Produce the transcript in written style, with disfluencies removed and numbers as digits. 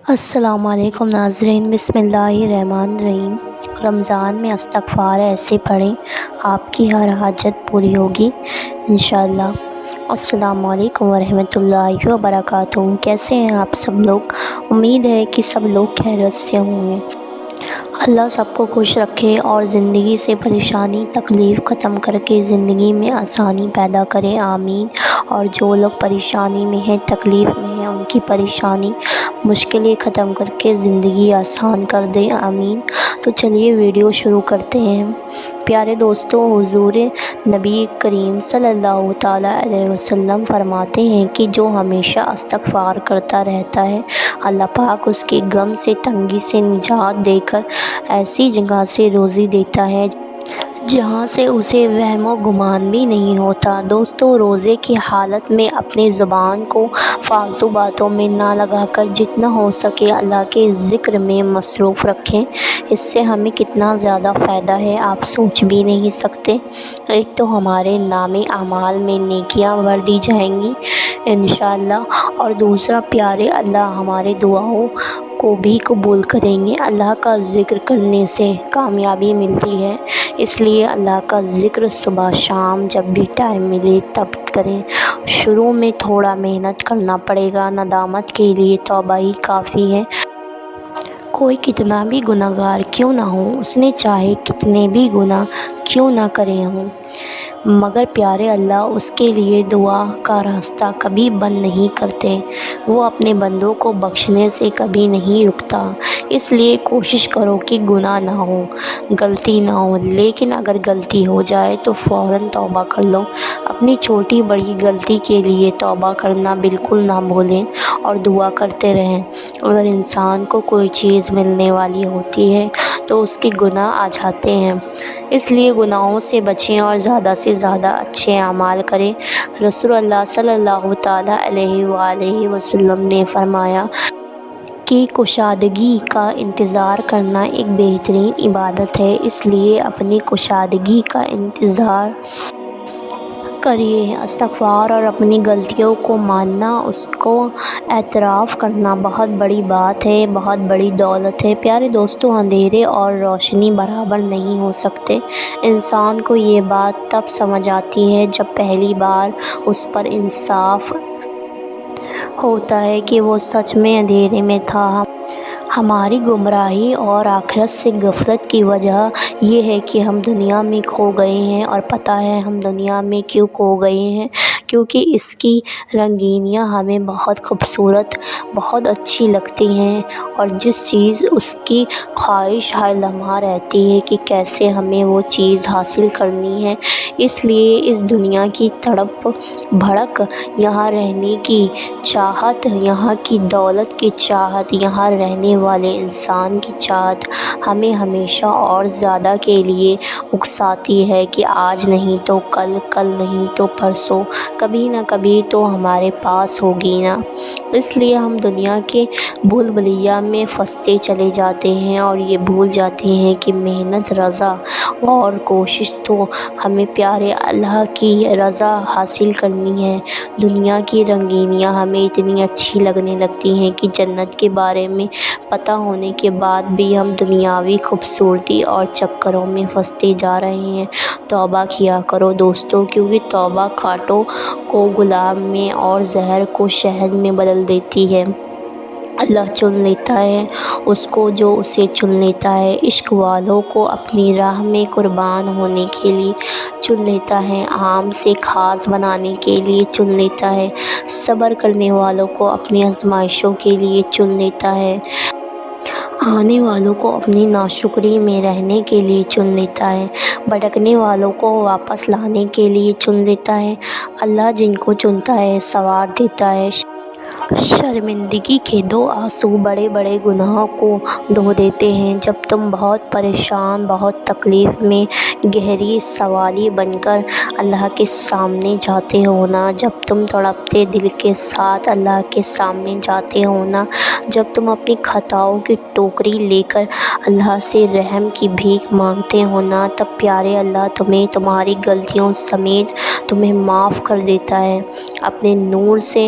السلام علیکم ناظرین، بسم اللہ الرحمن الرحیم۔ رمضان میں استغفار ایسے پڑھیں آپ کی ہر حاجت پوری ہوگی انشاءاللہ۔ السلام علیکم ورحمۃ اللہ وبرکاتہ۔ کیسے ہیں آپ سب لوگ؟ امید ہے کہ سب لوگ خیریت سے ہوں گے۔ اللہ سب کو خوش رکھے اور زندگی سے پریشانی تکلیف ختم کر کے زندگی میں آسانی پیدا کرے، آمین۔ اور جو لوگ پریشانی میں ہیں، تکلیف میں ہیں، ان کی پریشانی مشکلیں ختم کر کے زندگی آسان کر دے، آمین۔ تو چلیے ویڈیو شروع کرتے ہیں۔ پیارے دوستو، حضور نبی کریم صلی اللہ تعالیٰ علیہ وسلم فرماتے ہیں کہ جو ہمیشہ استغفار کرتا رہتا ہے، اللہ پاک اس کے غم سے، تنگی سے نجات دے کر ایسی جگہ سے روزی دیتا ہے جہاں سے اسے وہم و گمان بھی نہیں ہوتا۔ دوستو، روزے کی حالت میں اپنی زبان کو فالتو باتوں میں نہ لگا کر جتنا ہو سکے اللہ کے ذکر میں مصروف رکھیں۔ اس سے ہمیں کتنا زیادہ فائدہ ہے، آپ سوچ بھی نہیں سکتے۔ ایک تو ہمارے نامے اعمال میں نیکیاں بھر دی جائیں گی انشاءاللہ، اور دوسرا پیارے اللہ ہمارے دعاؤں کو بھی قبول کریں گے۔ اللہ کا ذکر کرنے سے کامیابی ملتی ہے، اس لیے اللہ کا ذکر صبح شام جب بھی ٹائم ملے تب کریں۔ شروع میں تھوڑا محنت کرنا پڑے گا، ندامت کے لیے توبہ ہی کافی ہے۔ کوئی کتنا بھی گناہ گار کیوں نہ ہو، اس نے چاہے کتنے بھی گناہ کیوں نہ کرے ہوں، مگر پیارے اللہ اس کے لیے دعا کا راستہ کبھی بند نہیں کرتے۔ وہ اپنے بندوں کو بخشنے سے کبھی نہیں رکتا۔ اس لیے کوشش کرو کہ گناہ نہ ہو، غلطی نہ ہو، لیکن اگر غلطی ہو جائے تو فوراً توبہ کر لو۔ اپنی چھوٹی بڑی غلطی کے لیے توبہ کرنا بالکل نہ بھولیں اور دعا کرتے رہیں۔ اگر انسان کو کوئی چیز ملنے والی ہوتی ہے تو اس کے گناہ آ جاتے ہیں، اس لیے گناہوں سے بچیں اور زیادہ سے زیادہ اچھے اعمال کریں۔ رسول اللہ صلی اللہ تعالیٰ علیہ وآلہ وسلم نے فرمایا کہ کشادگی کا انتظار کرنا ایک بہترین عبادت ہے، اس لیے اپنی کشادگی کا انتظار کریے۔ استغفار اور اپنی غلطیوں کو ماننا، اس کو اعتراف کرنا بہت بڑی بات ہے، بہت بڑی دولت ہے۔ پیارے دوستو، اندھیرے اور روشنی برابر نہیں ہو سکتے۔ انسان کو یہ بات تب سمجھ آتی ہے جب پہلی بار اس پر انصاف ہوتا ہے کہ وہ سچ میں اندھیرے میں تھا۔ ہماری گمراہی اور آخرت سے غفلت کی وجہ یہ ہے کہ ہم دنیا میں کھو گئے ہیں، اور پتہ ہے ہم دنیا میں کیوں کھو گئے ہیں؟ کیونکہ اس کی رنگینیاں ہمیں بہت خوبصورت، بہت اچھی لگتی ہیں، اور جس چیز اس کی خواہش ہر لمحہ رہتی ہے کہ کیسے ہمیں وہ چیز حاصل کرنی ہے۔ اس لیے اس دنیا کی تڑپ بھڑک، یہاں رہنے کی چاہت، یہاں کی دولت کی چاہت، یہاں رہنے والے انسان کی چاہت ہمیں ہمیشہ اور زیادہ کے لیے اکساتی ہے کہ آج نہیں تو کل، کل نہیں تو پرسوں، کبھی نہ کبھی تو ہمارے پاس ہوگی نا۔ اس لیے ہم دنیا کے بھول بھلیا میں پھنستے چلے جاتے ہیں اور یہ بھول جاتے ہیں کہ محنت، رضا اور کوشش تو ہمیں پیارے اللہ کی رضا حاصل کرنی ہے۔ دنیا کی رنگینیاں ہمیں اتنی اچھی لگنے لگتی ہیں کہ جنت کے بارے میں پتہ ہونے کے بعد بھی ہم دنیاوی خوبصورتی اور چکروں میں پھنستے جا رہے ہیں۔ توبہ کیا کرو دوستو، کیونکہ توبہ کانٹوں کو گلاب میں اور زہر کو شہد میں بدل دیتی ہے۔ اللہ چن لیتا ہے اس کو جو اسے چن لیتا ہے، عشق والوں کو اپنی راہ میں قربان ہونے کے لیے چن لیتا ہے، عام سے خاص بنانے کے لیے چن لیتا ہے، صبر کرنے والوں کو اپنی آزمائشوں کے لیے چن لیتا ہے، آنے والوں کو اپنی ناشکری میں رہنے کے لیے چن لیتا ہے، بھٹکنے والوں کو واپس لانے کے لیے چن لیتا ہے۔ اللہ جن کو چنتا ہے سنوار دیتا ہے۔ شرمندگی کے دو آنسو بڑے بڑے گناہوں کو دھو دیتے ہیں۔ جب تم بہت پریشان، بہت تکلیف میں گہری سوالی بن کر اللہ کے سامنے جاتے ہو نا، جب تم تڑپتے دل کے ساتھ اللہ کے سامنے جاتے ہو نا، جب تم اپنی خطاؤں کی ٹوکری لے کر اللہ سے رحم کی بھیک مانگتے ہو نا، تب پیارے اللہ تمہیں تمہاری غلطیوں سمیت تمہیں معاف کر دیتا ہے، اپنے نور سے